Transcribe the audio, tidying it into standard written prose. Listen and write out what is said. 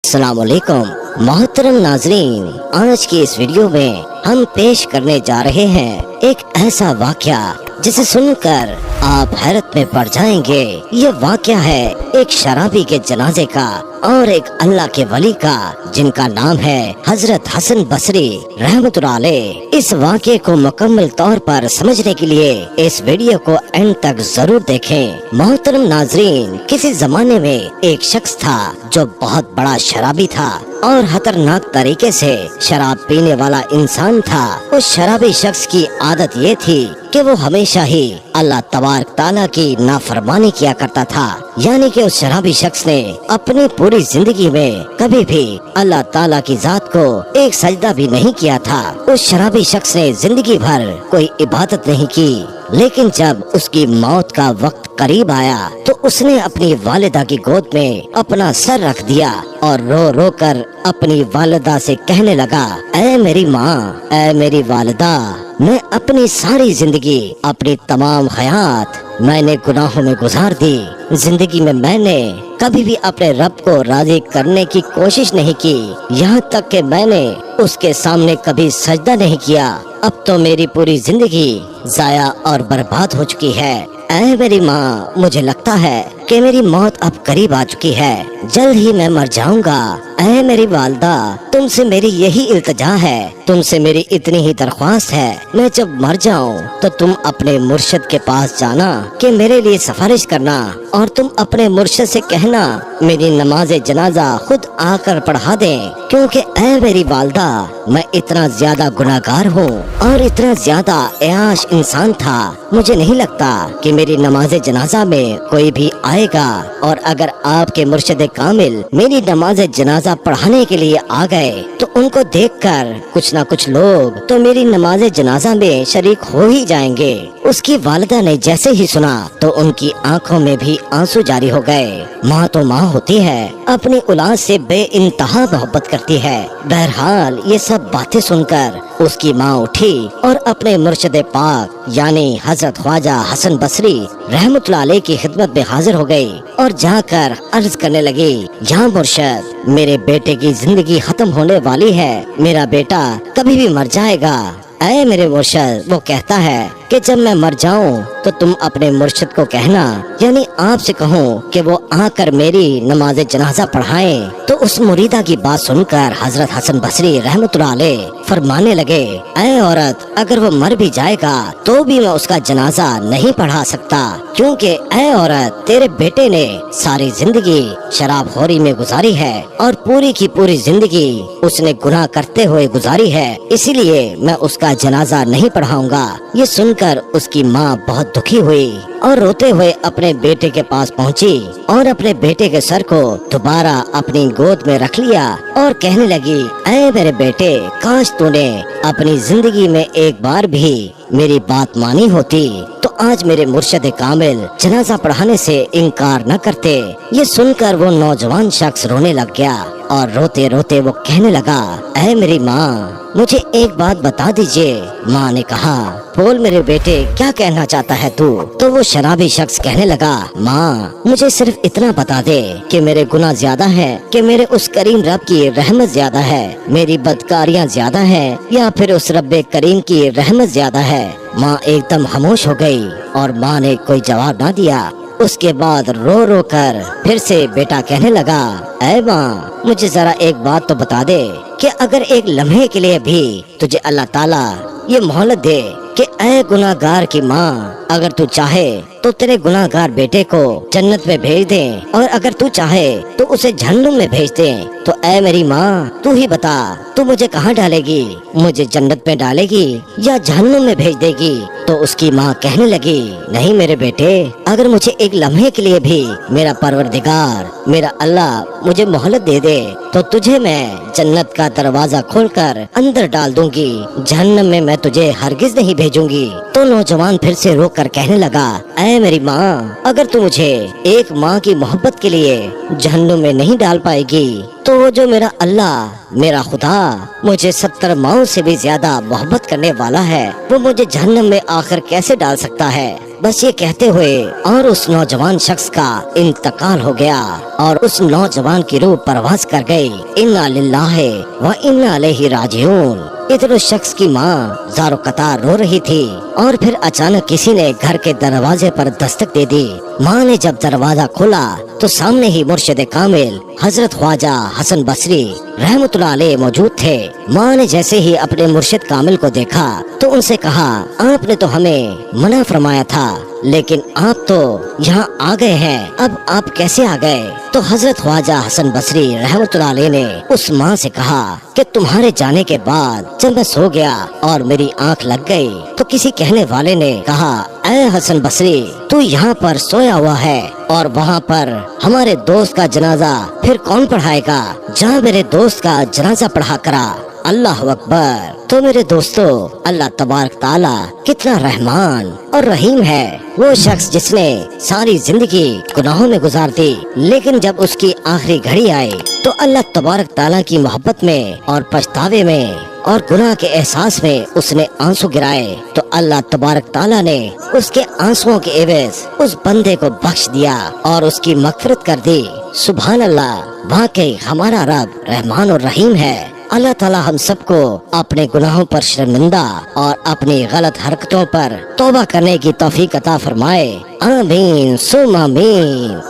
अस्सलाम वालेकुम मोहतरम नाजरीन, आज की इस वीडियो में हम पेश करने जा रहे हैं एक ऐसा वाक़या जिसे सुनकर आप हैरत में पड़ जाएंगे। ये वाक़या है एक शराबी के जनाजे का और एक अल्लाह के वली का जिनका नाम है हजरत हसन बसरी रहमतुल्लाह अलैह। इस वाक़ये को मुकम्मल तौर पर समझने के लिए इस वीडियो को एंड तक जरूर देखें। मोहतरम नाजरीन, किसी जमाने में एक शख्स था जो बहुत बड़ा शराबी था और खतरनाक तरीके से शराब पीने वाला इंसान था। उस शराबी शख्स की आदत ये थी कि वो हमेशा ही अल्लाह तबारक ताला की नाफरमानी किया करता था। यानी कि उस शराबी शख्स ने अपनी पूरी जिंदगी में कभी भी अल्लाह ताला की जात को एक सजदा भी नहीं किया था। उस शराबी शख्स ने जिंदगी भर कोई इबादत नहीं की, लेकिन जब उसकी मौत का वक्त करीब आया तो उसने अपनी वालिदा की गोद में अपना सर रख दिया और रो रो कर अपनी वालिदा से कहने लगा, ऐ मेरी माँ, ऐ मेरी वालिदा, मैं अपनी सारी जिंदगी, अपनी तमाम हयात मैंने गुनाहों में गुजार दी। जिंदगी में मैंने कभी भी अपने रब को राजी करने की कोशिश नहीं की, यहाँ तक कि मैंने उसके सामने कभी सजदा नहीं किया। अब तो मेरी पूरी जिंदगी जाया और बर्बाद हो चुकी है। ऐ मेरी माँ, मुझे लगता है कि मेरी मौत अब करीब आ चुकी है, जल्द ही मैं मर जाऊंगा। ऐ मेरी वालिदा, तुमसे मेरी यही इल्तिजा है, तुमसे मेरी इतनी ही दरख्वास्त है, मैं जब मर जाऊं तो तुम अपने मुर्शिद के पास जाना कि मेरे लिए सिफारिश करना और तुम अपने मुर्शिद से कहना मेरी नमाज जनाजा खुद आकर पढ़ा दें, क्योंकि ऐ मेरी वालिदा, मैं इतना ज्यादा गुनाहगार हूँ और इतना ज्यादा एयाश इंसान था, मुझे नहीं लगता कि मेरी नमाज जनाजा में कोई भी आएगा। और अगर आपके मुर्शिद कामिल मेरी नमाज जनाजा पढ़ाने के लिए आ गए तो उनको देखकर कुछ ना कुछ लोग तो मेरी नमाज जनाजा में शरीक हो ही जाएंगे। उसकी वालिदा ने जैसे ही सुना तो उनकी आंखों में भी आंसू जारी हो गए। माँ तो माँ होती है, अपनी औलाद से बेइंतहा मोहब्बत करती है। बहरहाल ये सब बातें सुनकर उसकी माँ उठी और अपने मुर्शिद पाक यानी हजरत ख्वाजा हसन बसरी रहमतुल्लाह अलैह की खिदमत में हाजिर हो गई और जाकर अर्ज करने लगी, या मुर्शिद, मेरे बेटे की जिंदगी खत्म होने वाली है, मेरा बेटा कभी भी मर जाएगा। ऐ मेरे मुर्शिद, वो कहता है कि जब मैं मर जाऊं तो तुम अपने मुर्शिद को कहना, यानी आपसे कहूं कि वो आकर मेरी नमाज जनाजा पढ़ाएं। तो उस मुरीदा की बात सुनकर हजरत हसन बसरी रहमतुल्लाह अलैह फरमाने लगे, ऐ औरत, अगर वो मर भी जाएगा तो भी मैं उसका जनाजा नहीं पढ़ा सकता, क्योंकि ऐ औरत, तेरे बेटे ने सारी जिंदगी शराबखोरी में गुजारी है और पूरी की पूरी जिंदगी उसने गुनाह करते हुए गुजारी है, इसीलिए मैं उसका जनाजा नहीं पढ़ाऊंगा। ये सुनकर उसकी माँ बहुत दुखी हुई और रोते हुए अपने बेटे के पास पहुँची और अपने बेटे के सर को दोबारा अपनी गोद में रख लिया और कहने लगी, ऐ मेरे बेटे, काश तूने अपनी जिंदगी में एक बार भी मेरी बात मानी होती तो आज मेरे मुर्शिद कामिल जनाजा पढ़ाने से इनकार न करते। ये सुनकर वो नौजवान शख्स रोने लग गया और रोते रोते वो कहने लगा, ऐ मेरी माँ, मुझे एक बात बता दीजिए। माँ ने कहा, बोल मेरे बेटे, क्या कहना चाहता है तू? तो वो शराबी शख्स कहने लगा, माँ, मुझे सिर्फ इतना बता दे कि मेरे गुनाह ज्यादा है कि मेरे उस करीम रब की रहमत ज्यादा है, मेरी बदकारियाँ ज्यादा है या फिर उस रब्बे करीम की रहमत ज्यादा है। माँ एकदम खामोश हो गई और माँ ने कोई जवाब ना दिया। उसके बाद रो रो कर फिर से बेटा कहने लगा, ऐ माँ, मुझे जरा एक बात तो बता दे कि अगर एक लम्हे के लिए भी तुझे अल्लाह ताला ये मोहलत दे कि ऐ गुनाहगार की माँ, अगर तू चाहे तो तेरे गुनाहगार बेटे को जन्नत में भेज दे और अगर तू चाहे तो उसे जहन्नुम में भेज दे, तो ऐ मेरी माँ, तू ही बता, तू मुझे कहाँ डालेगी? मुझे जन्नत में डालेगी या जहन्नुम में भेज देगी? तो उसकी माँ कहने लगी, नहीं मेरे बेटे, अगर मुझे एक लम्हे के लिए भी मेरा परवरदिगार, मेरा अल्लाह मुझे मोहलत दे दे तो तुझे मैं जन्नत का दरवाजा खोलकर अंदर डाल दूंगी, जहन्नम में मैं तुझे हरगिज नहीं भेजूंगी। तो नौजवान फिर से रो कर कहने लगा, ऐ मेरी माँ, अगर तू मुझे एक माँ की मोहब्बत के लिए जहन्नुम में नहीं डाल पाएगी तो वो जो मेरा अल्लाह, मेरा खुदा मुझे 70 माओं से भी ज्यादा मोहब्बत करने वाला है, वो मुझे जहन्नम में आखिर कैसे डाल सकता है। बस ये कहते हुए और उस नौजवान शख्स का इंतकाल हो गया और उस नौजवान की रूह परवाज कर गई। इन्ना लिल्लाहि व इन्ना इलैहि राजिऊन। इधर उस शख्स की माँ ज़ारो कतार रो रही थी और फिर अचानक किसी ने घर के दरवाजे पर दस्तक दे दी। माँ ने जब दरवाजा खोला तो सामने ही मुर्शिद कामिल हजरत ख्वाजा हसन बसरी रहमतुल्लाह अलैह मौजूद थे। माँ ने जैसे ही अपने मुर्शिद कामिल को देखा तो उनसे कहा, आपने तो हमें मना फरमाया था, लेकिन आप तो यहाँ आ गए हैं, अब आप कैसे आ गए? तो हजरत ख्वाजा हसन बसरी रहमतुल्लाह अलैह ने उस माँ से कहा कि तुम्हारे जाने के बाद जब मैं सो गया और मेरी आंख लग गई तो किसी कहने वाले ने कहा, ऐ हसन बसरी, तू यहाँ पर सोया हुआ है और वहाँ पर हमारे दोस्त का जनाजा फिर कौन पढ़ाएगा? जहाँ मेरे दोस्त का जनाजा पढ़ा करा। अल्लाह अकबर। तो मेरे दोस्तों, अल्लाह तबारक ताला कितना रहमान और रहीम है। वो शख्स जिसने सारी जिंदगी गुनाहों में गुजार दी, लेकिन जब उसकी आखिरी घड़ी आई तो अल्लाह तबारक ताला की मोहब्बत में और पछतावे में और गुनाह के एहसास में उसने आंसू गिराए, तो अल्लाह तबारक ताला ने उसके आंसुओं के एवज उस बंदे को बख्श दिया और उसकी मगफिरत कर दी। सुभान अल्लाह, वाकई हमारा रब रहमान और रहीम है। अल्लाह ताला हम सबको अपने गुनाहों पर शर्मिंदा और अपनी गलत हरकतों पर तौबा करने की तौफीक अता फरमाए। आमीन सुम्मा आमीन।